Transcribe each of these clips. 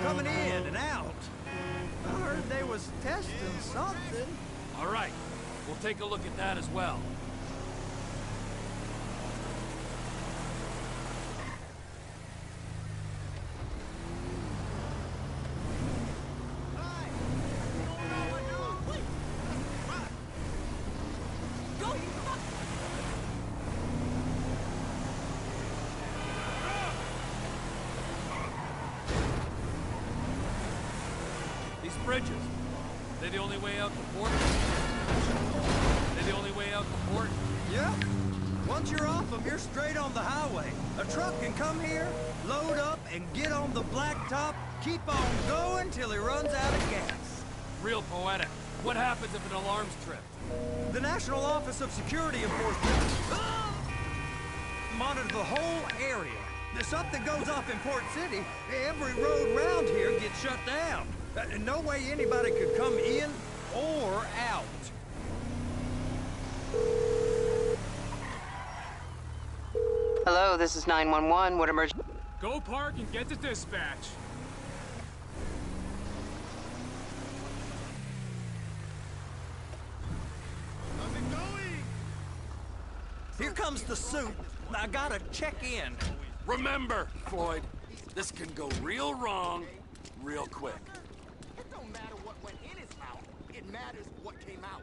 coming in and out. I heard they was testing something. All right, we'll take a look at that as well. Bridges. They the only way out to port? They the only way out to port? Yeah. Once you're off them, you're straight on the highway. A truck can come here, load up, and get on the blacktop, keep on going till he runs out of gas. Real poetic. What happens if an alarm's tripped? The National Office of Security Enforcement monitor the whole area. If something goes off in Port City, every road round here gets shut down. No way anybody could come in or out. Hello, this is 911. What emergency? Go park and get to dispatch. How's it going? Here comes the suit. I gotta check in. Remember, Floyd, this can go real wrong real quick. It don't matter what went in his mouth. It matters what came out.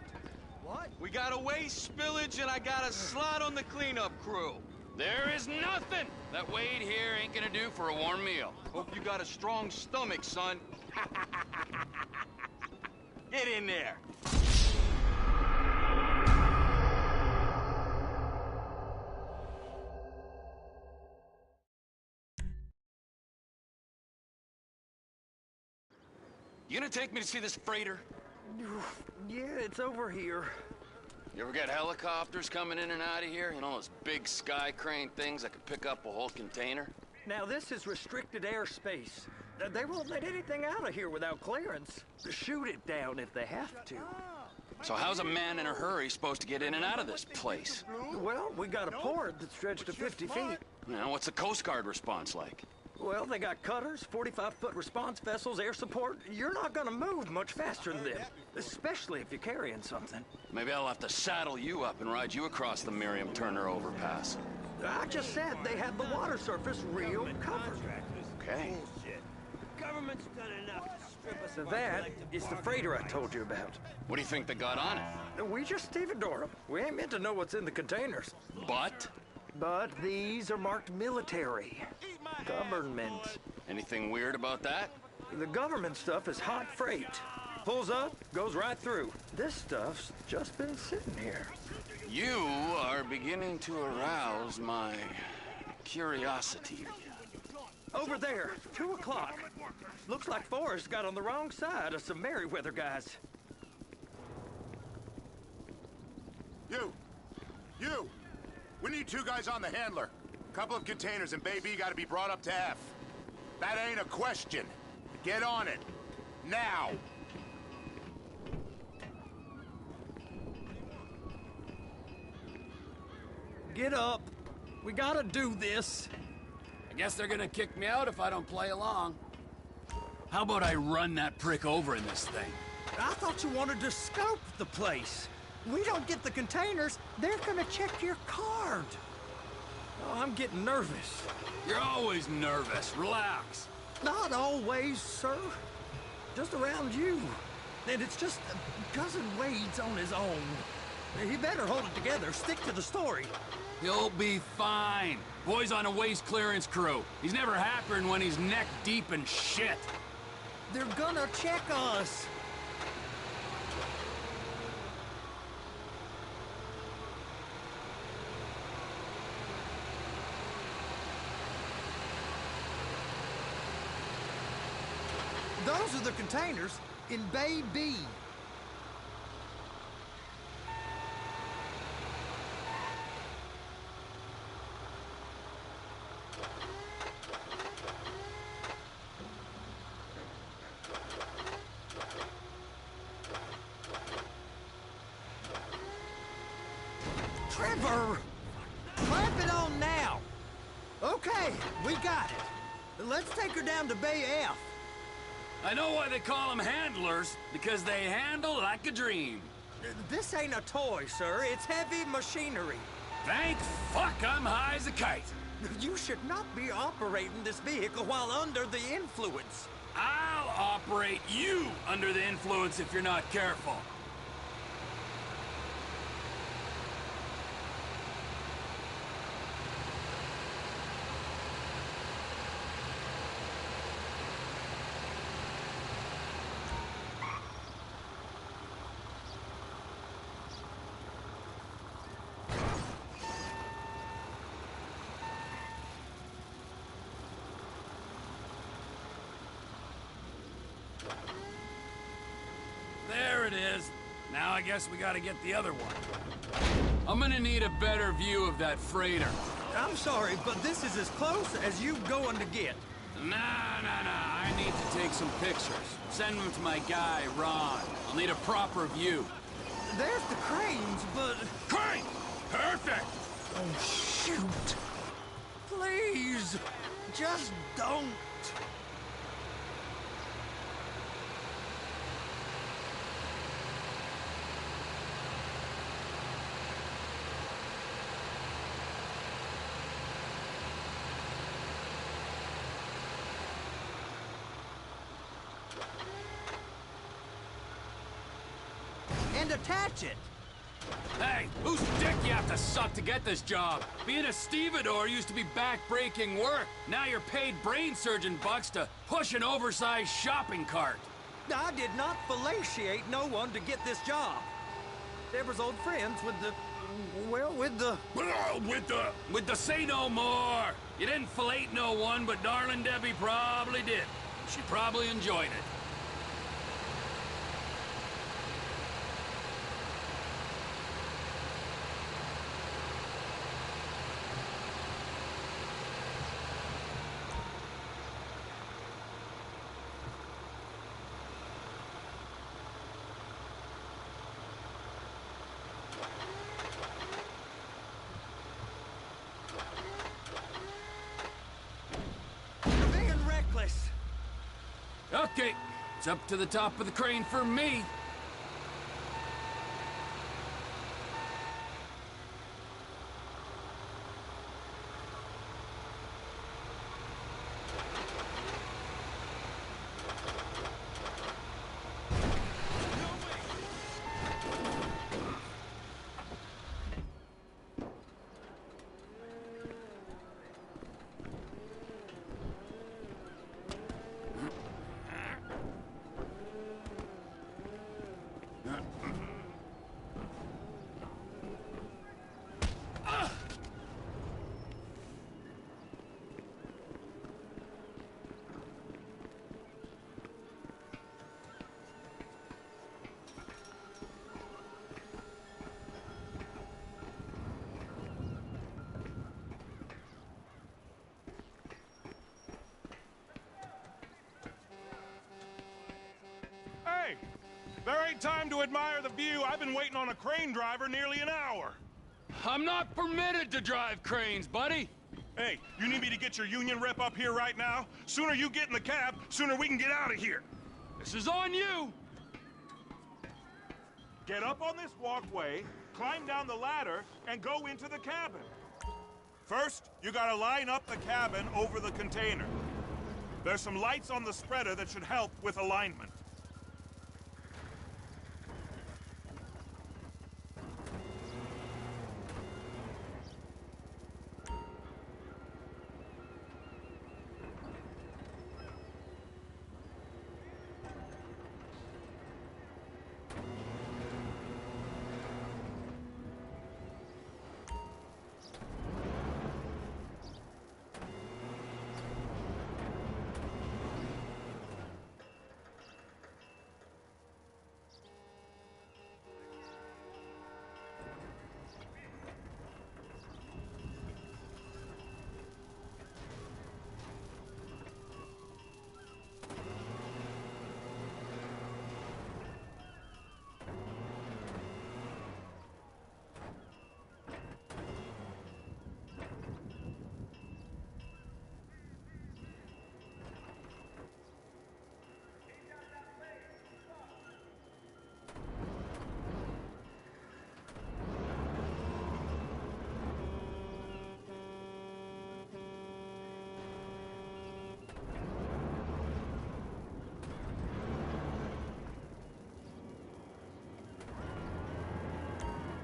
What? We got a waste spillage and I got a slot on the cleanup crew. There is nothing that Wade here ain't gonna do for a warm meal. Hope you got a strong stomach, son. Get in there. You gonna take me to see this freighter? Yeah, it's over here. You ever got helicopters coming in and out of here? You know, those big sky crane things that could pick up a whole container? Now, this is restricted airspace. They won't let anything out of here without clearance. Shoot it down if they have to. So how's a man in a hurry supposed to get in and out of this place? Well, we got a port that's stretched to 50 feet. Now, what's the Coast Guard response like? Well, they got cutters, 45-foot response vessels, air support. You're not gonna move much faster than this, especially if you're carrying something. Maybe I'll have to saddle you up and ride you across the Miriam Turner overpass. I just said they had the water surface real covered. Okay. Government's done enough to strip us of that. Is the freighter I told you about. What do you think they got on it? We just stevedore them. We ain't meant to know what's in the containers. But? But these are marked military. Government. Anything weird about that? The government stuff is hot freight. Pulls up, goes right through. This stuff's just been sitting here. You are beginning to arouse my curiosity. Over there, 2 o'clock. Looks like Forrest got on the wrong side of some Merryweather guys. You! We need 2 guys on the handler. Couple of containers and Bay B gotta be brought up to F. That ain't a question. Get on it. Now! Get up. We gotta do this. I guess they're gonna kick me out if I don't play along. How about I run that prick over in this thing? I thought you wanted to scope the place. We don't get the containers, they're gonna check your card. Oh, I'm getting nervous. You're always nervous. Relax. Not always, sir. Just around you. And it's just Cousin Wade's on his own. He better hold it together, stick to the story. He'll be fine. Boy's on a waste clearance crew. He's never happier than when he's neck deep in shit. They're gonna check us. Those are the containers in Bay B. Trevor! Clamp it on now! Okay, we got it. Let's take her down to Bay F. I know why they call them handlers, because they handle like a dream. This ain't a toy, sir. It's heavy machinery. Thank fuck I'm high as a kite. You should not be operating this vehicle while under the influence. I'll operate you under the influence if you're not careful. There it is. Now I guess we gotta get the other one. I'm gonna need a better view of that freighter. I'm sorry, but this is as close as you going to get. Nah. I need to take some pictures. Send them to my guy, Ron. I'll need a proper view. There's the cranes, but... Crane! Perfect! Oh, shoot. Please, just don't. And attach it. Hey, whose dick you have to suck to get this job? Being a stevedore used to be back-breaking work. Now you're paid brain surgeon bucks to push an oversized shopping cart. I did not fellatiate no one to get this job. Deborah's old friends with the... well, with the... With the say no more. You didn't fillet no one, but darling Debbie probably did. She probably enjoyed it. You're being reckless. Okay, it's up to the top of the crane for me. Hey, there ain't time to admire the view. I've been waiting on a crane driver nearly an hour. I'm not permitted to drive cranes, buddy. Hey, you need me to get your union rep up here right now? Sooner you get in the cab, sooner we can get out of here. This is on you. Get up on this walkway, climb down the ladder, and go into the cabin. First, you gotta line up the cabin over the container. There's some lights on the spreader that should help with alignment.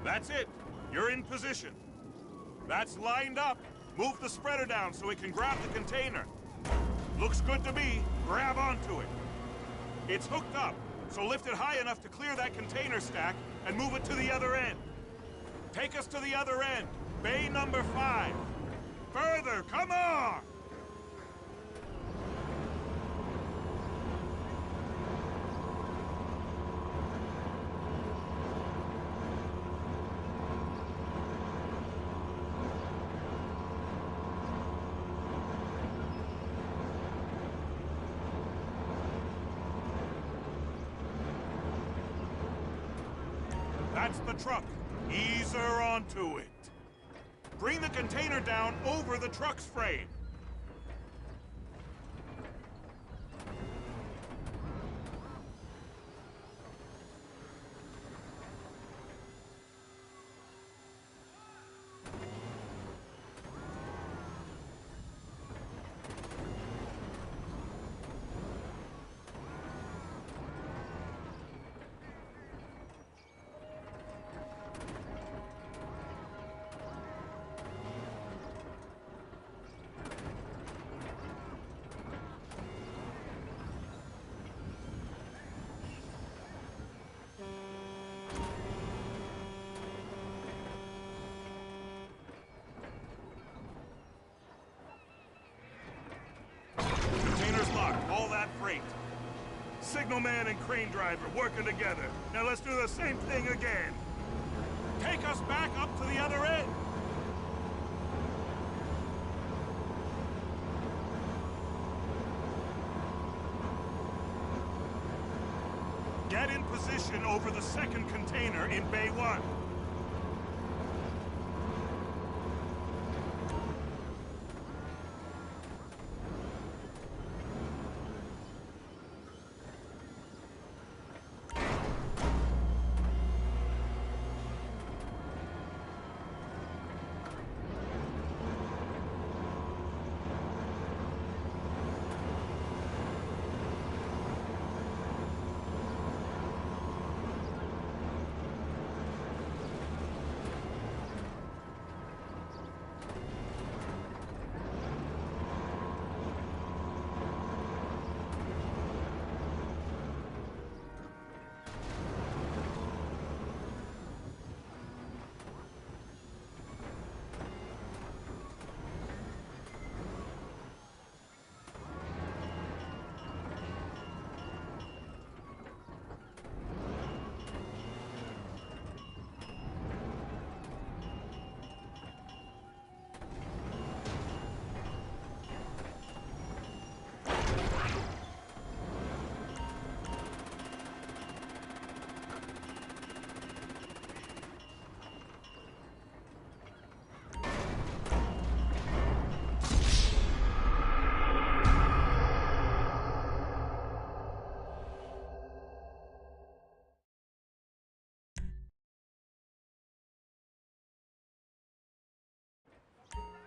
That's it. You're in position. That's lined up. Move the spreader down so it can grab the container. Looks good to me. Grab onto it. It's hooked up, so lift it high enough to clear that container stack and move it to the other end. Take us to the other end. Bay number 5. Further, come on! That's the truck. Ease her onto it. Bring the container down over the truck's frame. Container's locked, all that freight. Signalman and crane driver working together. Now let's do the same thing again. Take us back up to the other end. Get in position over the second container in Bay 1.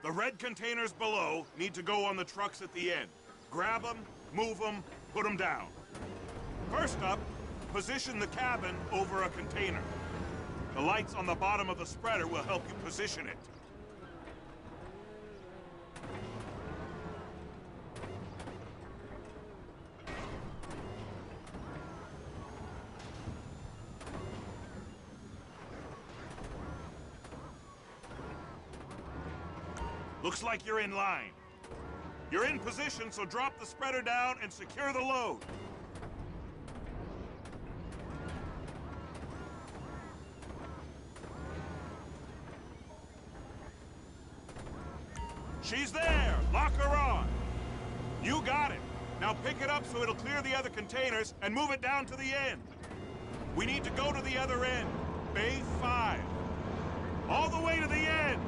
The red containers below need to go on the trucks at the end. Grab them, move them, put them down. First up, position the cabin over a container. The lights on the bottom of the spreader will help you position it. Looks like you're in line. You're in position, so drop the spreader down and secure the load. She's there! Lock her on! You got it! Now pick it up so it'll clear the other containers and move it down to the end. We need to go to the other end. Bay 5. All the way to the end!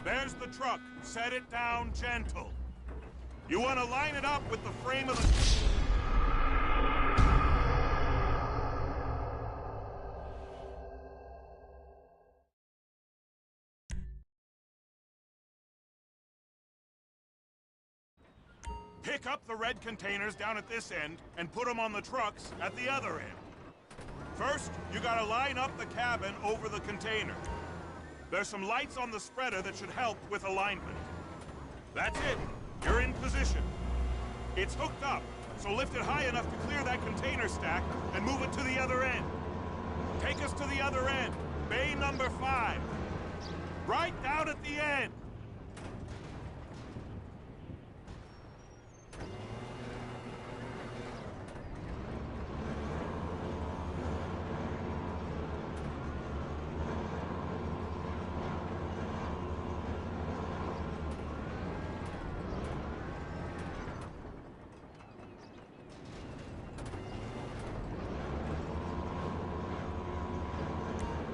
There's the truck. Set it down gentle. You want to line it up with the frame of the... Pick up the red containers down at this end and put them on the trucks at the other end. First, you gotta line up the cabin over the container. There's some lights on the spreader that should help with alignment. That's it. You're in position. It's hooked up, so lift it high enough to clear that container stack and move it to the other end. Take us to the other end, bay number 5. Right down at the end.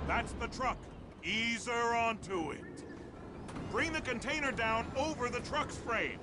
That's the truck. Ease her onto it. Bring the container down over the truck's frame.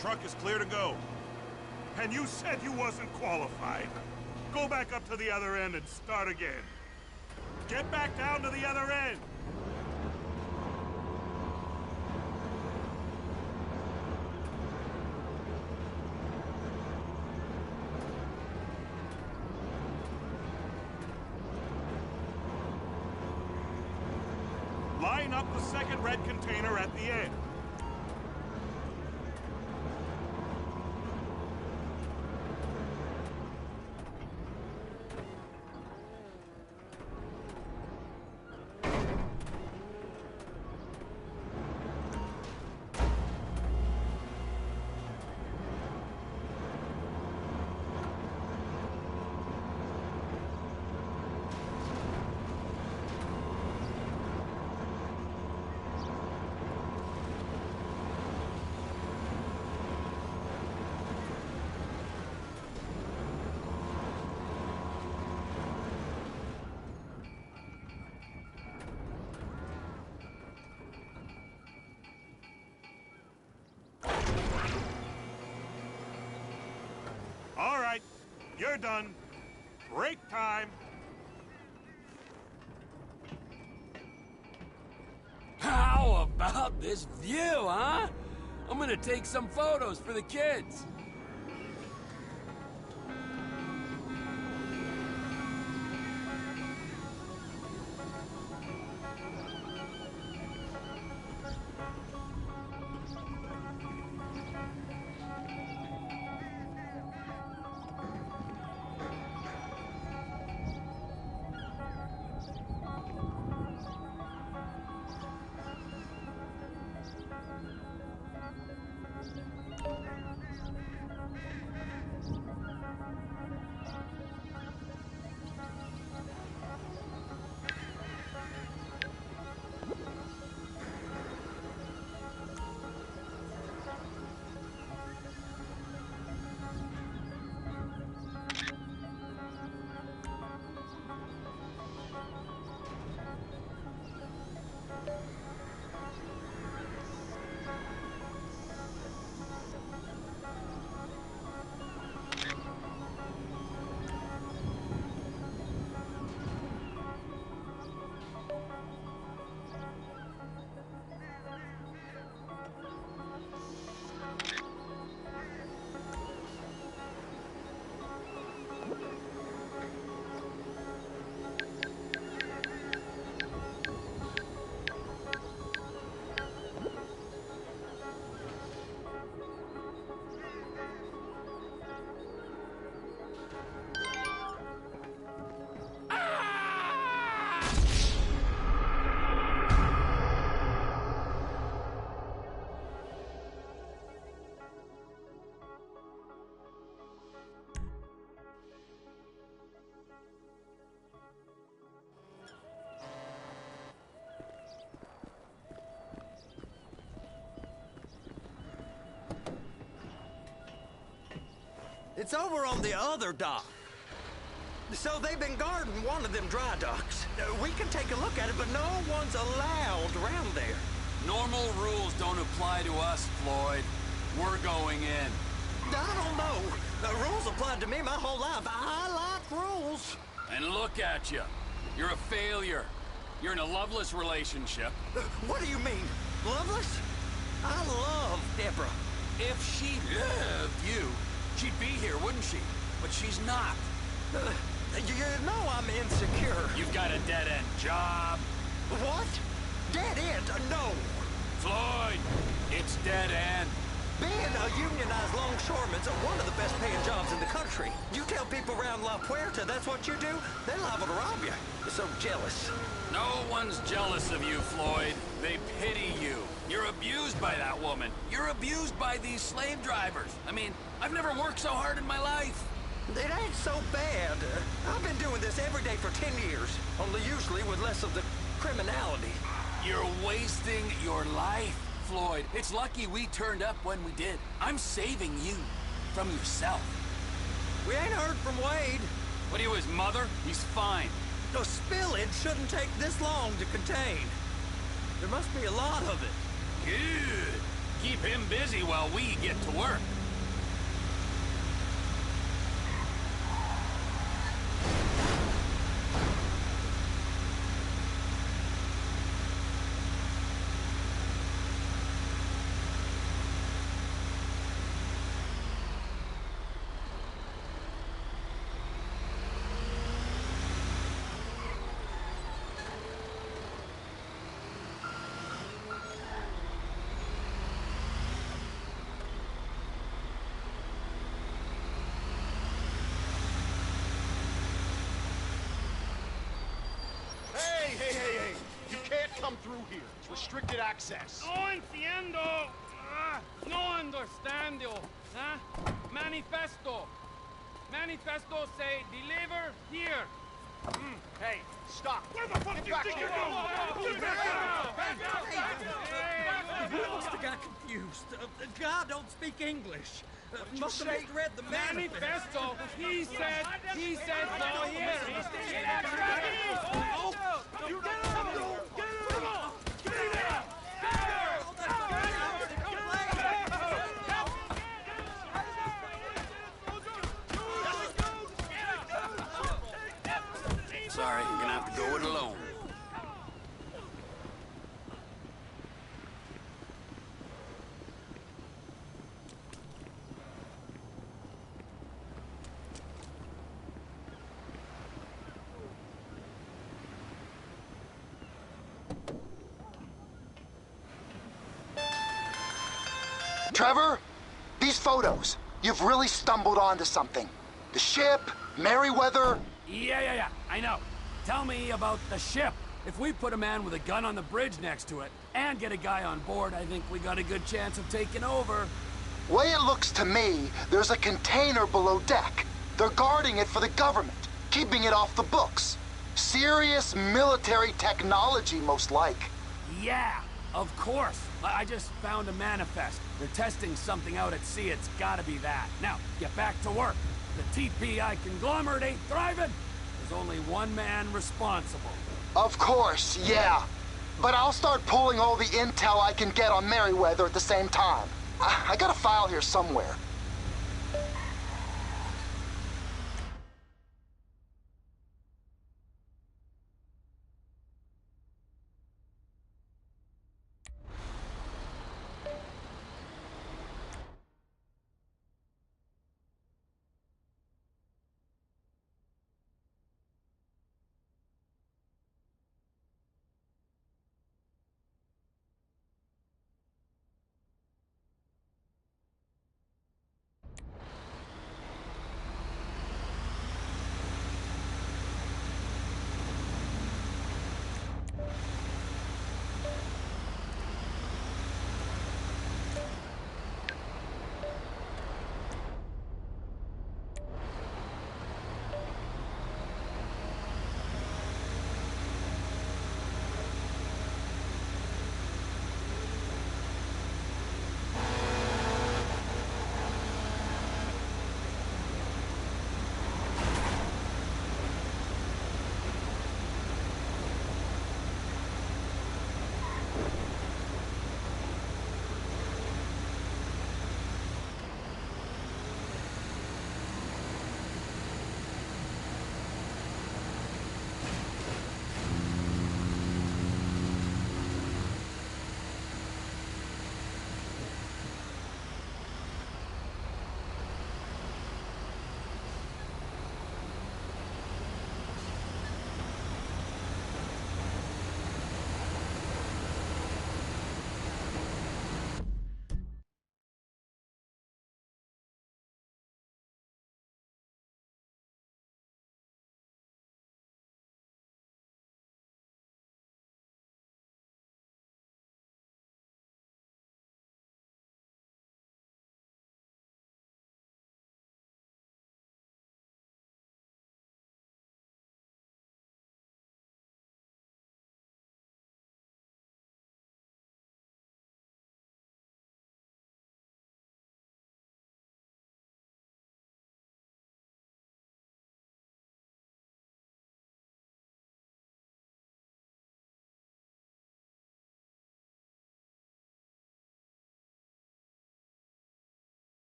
Truck is clear to go. And you said you wasn't qualified. Go back up to the other end and start again. Get back down to the other end. Line up the second red container at the end. All right, you're done. Break time. How about this view, huh? I'm gonna take some photos for the kids. It's over on the other dock. So they've been guarding one of them dry docks. We can take a look at it, but no one's allowed around there. Normal rules don't apply to us, Floyd. We're going in. I don't know. The rules applied to me my whole life. I like rules. And look at you. You're a failure. You're in a loveless relationship. What do you mean? Loveless? I love Deborah. If she loved you, she'd be here, wouldn't she? But she's not. You know I'm insecure. You've got a dead-end job. What? Dead end? No. Floyd, it's dead end. Being a unionized longshoreman's one of the best paying jobs in the country. You tell people around La Puerta that's what you do, they're liable to rob you. They're so jealous. No one's jealous of you, Floyd. They pity you. You're abused by that woman. You're abused by these slave drivers. I mean, I've never worked so hard in my life. It ain't so bad. I've been doing this every day for 10 years, only usually with less of the criminality. You're wasting your life, Floyd. It's lucky we turned up when we did. I'm saving you from yourself. We ain't heard from Wade. What are you, his mother? He's fine. No, spillage shouldn't take this long to contain. There must be a lot of it. Good. Keep him busy while we get to work. Hey! You can't come through here. It's restricted access. No entiendo. No understando. Manifesto. Manifesto say deliver here. Hey, stop. Where the fuck do you think you're going? You must have got confused. God don't speak English. Must have misread the Manifesto. He said go here. Sorry, you're gonna have to go it alone. Trevor, these photos, you've really stumbled onto something. The ship, Merryweather. Yeah, I know. Tell me about the ship. If we put a man with a gun on the bridge next to it and get a guy on board, I think we got a good chance of taking over. Way it looks to me, there's a container below deck. They're guarding it for the government, keeping it off the books. Serious military technology, most like. Yeah, of course. I just found a manifest. They're testing something out at sea. It's gotta be that. Now, get back to work. The TPI conglomerate ain't thriving. There's only one man responsible. Of course, yeah. But I'll start pulling all the intel I can get on Merryweather at the same time. I got a file here somewhere.